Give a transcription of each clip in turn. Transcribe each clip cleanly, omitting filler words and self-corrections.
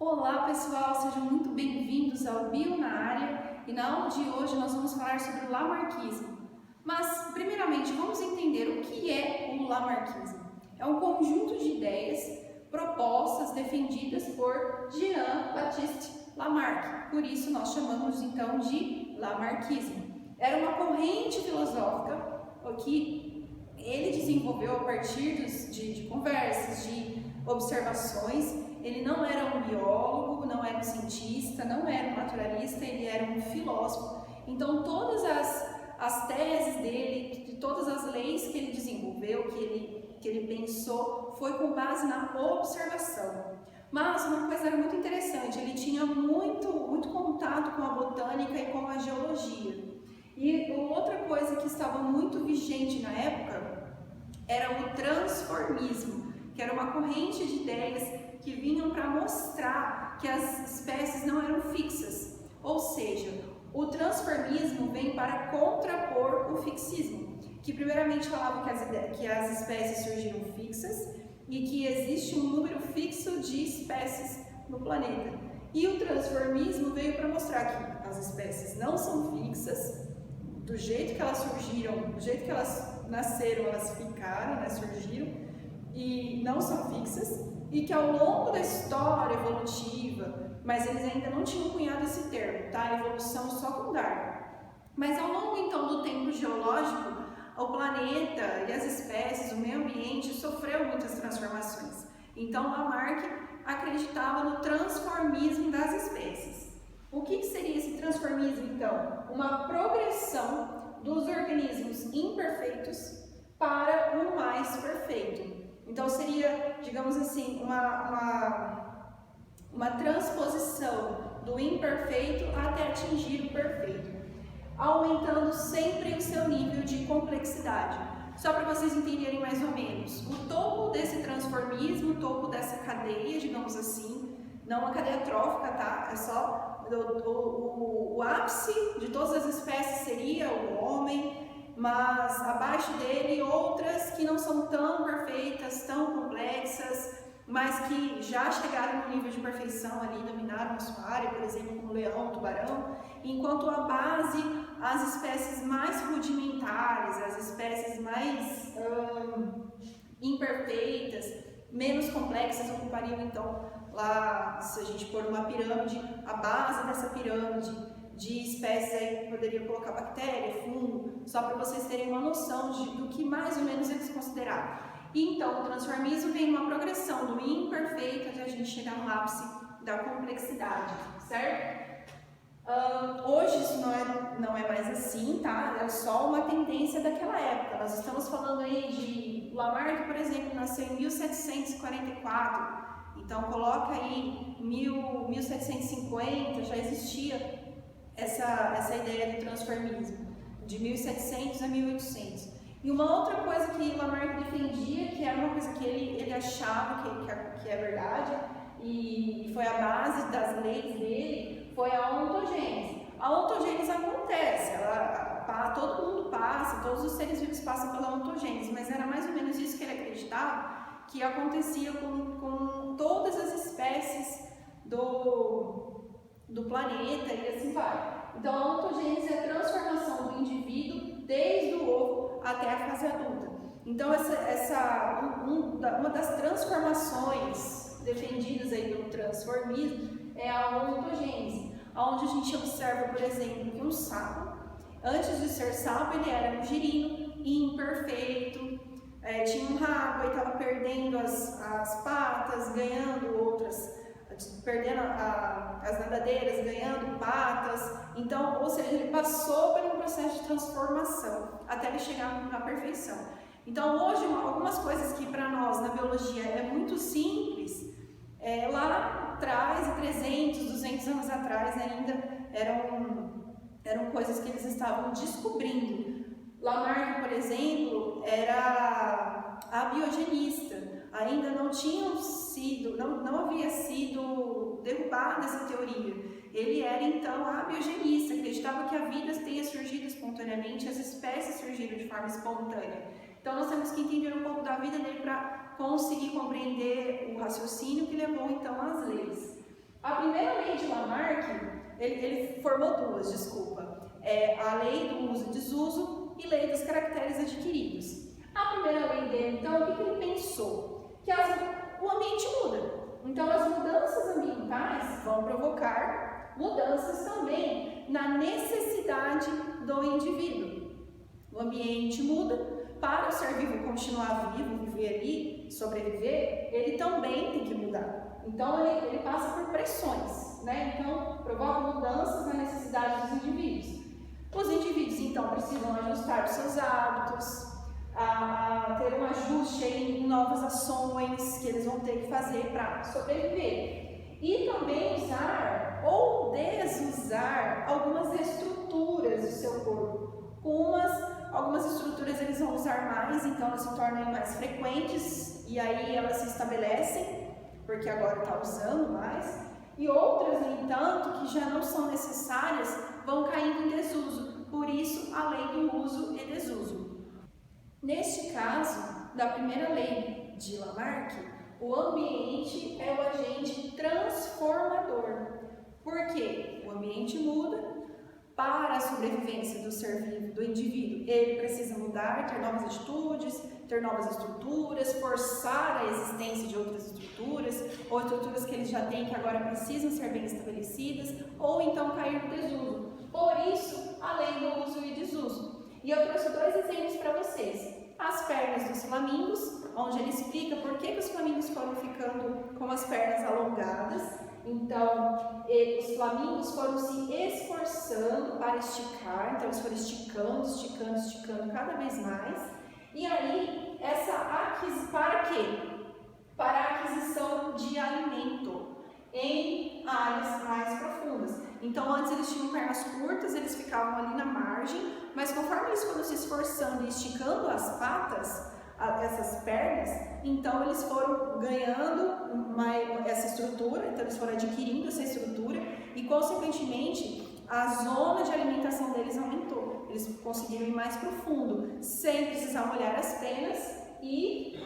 Olá pessoal, sejam muito bem-vindos ao Bio na Área e na aula de hoje nós vamos falar sobre o lamarckismo. Mas, primeiramente, vamos entender o que é o lamarckismo. É um conjunto de ideias propostas, defendidas por Jean-Baptiste Lamarck, por isso nós chamamos então de lamarckismo. Era uma corrente filosófica que ele desenvolveu a partir de conversas, de observações. Ele não era um biólogo, não era um cientista, não era um naturalista, ele era um filósofo. Então todas as teses dele, todas as leis que ele desenvolveu, que ele pensou, foi com base na observação. Mas uma coisa era muito interessante, ele tinha muito contato com a botânica e com a geologia. E outra coisa que estava muito vigente na época era o transformismo, que era uma corrente de ideias que vinham para mostrar que as espécies não eram fixas. Ou seja, o transformismo vem para contrapor o fixismo, que primeiramente falava que as espécies surgiram fixas e que existe um número fixo de espécies no planeta. E o transformismo veio para mostrar que as espécies não são fixas, do jeito que elas surgiram, do jeito que elas nasceram, elas ficaram, né, surgiram, e não são fixas, e que ao longo da história evolutiva, mas eles ainda não tinham cunhado esse termo, tá? Evolução só com Darwin. Mas ao longo então do tempo geológico, o planeta e as espécies, o meio ambiente sofreu muitas transformações. Então Lamarck acreditava no transformismo das espécies. O que seria esse transformismo então? Uma progressão dos organismos imperfeitos para o mais perfeito. Então seria, digamos assim, uma transposição do imperfeito até atingir o perfeito, aumentando sempre o seu nível de complexidade. Só para vocês entenderem mais ou menos, o topo desse transformismo, o topo dessa cadeia, digamos assim, não uma cadeia trófica, tá? É só o ápice de todas as espécies seria o homem, mas abaixo dele outras que não são tão perfeitas, tão complexas, mas que já chegaram no nível de perfeição ali, dominaram a sua área, por exemplo, como o leão, o tubarão, enquanto a base, as espécies mais rudimentares, as espécies mais imperfeitas, menos complexas, ocupariam então lá, se a gente pôr uma pirâmide, a base dessa pirâmide de espécies aí poderia colocar bactéria, fungo, só para vocês terem uma noção do que mais ou menos eles consideravam. E então o transformismo vem uma progressão do imperfeito até a gente chegar no ápice da complexidade, certo? Hoje isso não é mais assim, tá? É só uma tendência daquela época. Nós estamos falando aí de Lamarck, por exemplo, nasceu em 1744, então coloca aí 1750, já existia essa ideia do transformismo, de 1700 a 1800. E uma outra coisa que Lamarck defendia, que era uma coisa que ele achava que é verdade, e foi a base das leis dele, foi a ontogênese. A ontogênese acontece, todo mundo passa, todos os seres vivos passam pela ontogênese, mas era mais ou menos isso que ele acreditava, que acontecia com todas as espécies do planeta e assim vai. Então a ontogênese é a transformação do indivíduo desde o ovo até a fase adulta. Então uma das transformações defendidas aí pelo transformismo é a ontogênese, onde a gente observa, por exemplo, que um sapo, antes de ser sapo, ele era um girino, imperfeito, tinha um rabo e estava perdendo as patas, ganhando outras, perdendo as nadadeiras, ganhando patas. Então, ou seja, ele passou por um processo de transformação até ele chegar na perfeição. Então, hoje, algumas coisas que para nós na biologia é muito simples, lá atrás, 300, 200 anos atrás ainda, eram coisas que eles estavam descobrindo. Lamarck, por exemplo, era abiogenista, ainda não havia sido derrubada essa teoria. Ele era então abiogenista, acreditava que a vida tenha surgido espontaneamente, as espécies surgiram de forma espontânea. Então nós temos que entender um pouco da vida dele para conseguir compreender o raciocínio que levou então às leis. A primeira lei de Lamarck, ele formou duas, desculpa. É a lei do uso e desuso e lei dos caracteres adquiridos. A primeira lei dele, então, o que ele pensou? Que o ambiente muda. Então, as mudanças ambientais vão provocar mudanças também na necessidade do indivíduo. O ambiente muda. Para o ser vivo continuar vivo, viver ali, sobreviver, ele também tem que mudar. Então, ele passa por pressões, né? Então, provoca mudanças na necessidade dos indivíduos. Os indivíduos, então, precisam ajustar os seus hábitos, a ter um ajuste em novas ações que eles vão ter que fazer para sobreviver. E também usar ou desusar algumas estruturas do seu corpo. Algumas estruturas eles vão usar mais, então elas se tornam mais frequentes e aí elas se estabelecem, porque agora está usando mais. E outras, no entanto, que já não são necessárias, vão caindo em desuso. Por isso, a lei do uso e desuso. Neste caso, da primeira lei de Lamarck, o ambiente é o agente transformador. Por quê? O ambiente muda. Para a sobrevivência do ser vivo, do indivíduo, ele precisa mudar, ter novas atitudes, ter novas estruturas, forçar a existência de outras estruturas, ou estruturas que ele já tem que agora precisam ser bem estabelecidas, ou então cair no desuso. Por isso, a lei do uso e desuso. E eu trouxe dois exemplos para vocês. As pernas dos flamingos, onde ele explica por que os flamingos foram ficando com as pernas alongadas. Então, os flamingos foram se esforçando para esticar, então eles foram esticando cada vez mais. E aí, para quê? Para a aquisição de alimento em áreas mais profundas. Então, antes eles tinham pernas curtas, eles ficavam ali na margem, mas conforme eles foram se esforçando e esticando as patas, essas pernas, então eles foram ganhando essa estrutura, então eles foram adquirindo essa estrutura e, consequentemente, a zona de alimentação deles aumentou. Eles conseguiram ir mais profundo, sem precisar molhar as penas e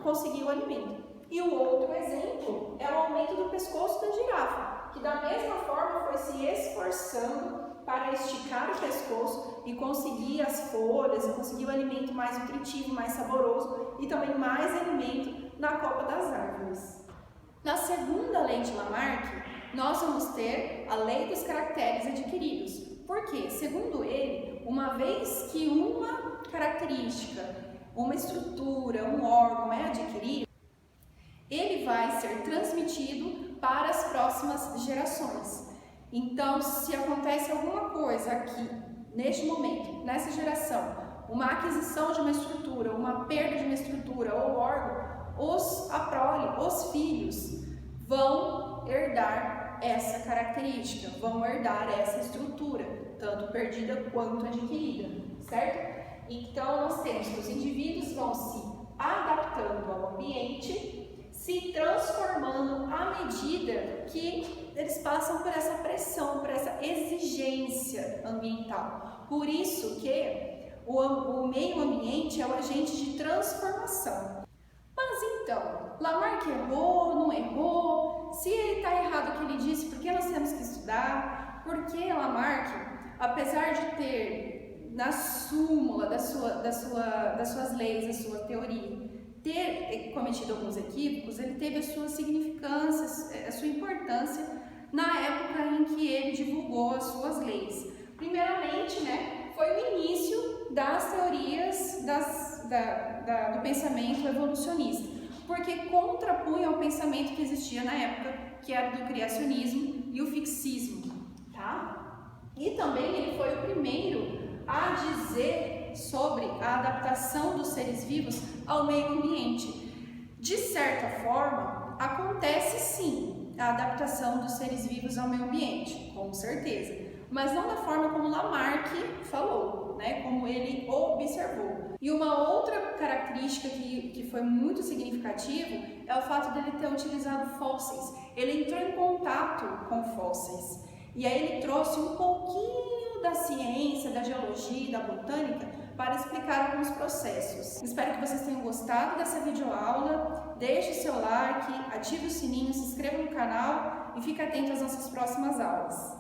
conseguir o alimento. E o outro exemplo é o aumento do pescoço da girafa, que da mesma forma foi se esforçando para esticar o pescoço e conseguir as folhas, e conseguir o alimento mais nutritivo, mais saboroso e também mais alimento na copa das árvores. Na segunda lei de Lamarck, nós vamos ter a lei dos caracteres adquiridos. Por quê? Segundo ele, uma vez que uma característica, uma estrutura, um órgão é adquirido, ele vai ser transmitido para as próximas gerações. Então, se acontece alguma coisa aqui, neste momento, nessa geração, uma aquisição de uma estrutura, uma perda de uma estrutura ou órgão, a prole, os filhos, vão herdar essa característica, vão herdar essa estrutura, tanto perdida quanto adquirida, certo? Então, nós temos que os indivíduos vão se adaptando ao ambiente, se transformando à medida que eles passam por essa pressão, por essa exigência ambiental. Por isso que o meio ambiente é o agente de transformação. Mas então, Lamarck errou, não errou? Se ele está errado o que ele disse, por que nós temos que estudar? Porque Lamarck, apesar de ter na súmula das suas leis, da sua teoria, ter cometido alguns equívocos, ele teve as suas significâncias, a sua importância na época em que ele divulgou as suas leis. Primeiramente, foi o início das teorias do pensamento evolucionista, porque contrapunha o pensamento que existia na época, que era do criacionismo e o fixismo, tá? E também ele foi o primeiro a dizer sobre a adaptação dos seres vivos ao meio ambiente. De certa forma, acontece sim a adaptação dos seres vivos ao meio ambiente, com certeza, mas não da forma como Lamarck falou, como ele observou. E uma outra característica que foi muito significativo é o fato dele ter utilizado fósseis. Ele entrou em contato com fósseis e aí ele trouxe um pouquinho da ciência, da geologia, da botânica para explicar alguns processos. Espero que vocês tenham gostado dessa videoaula. Deixe seu like, ative o sininho, se inscreva no canal e fique atento às nossas próximas aulas.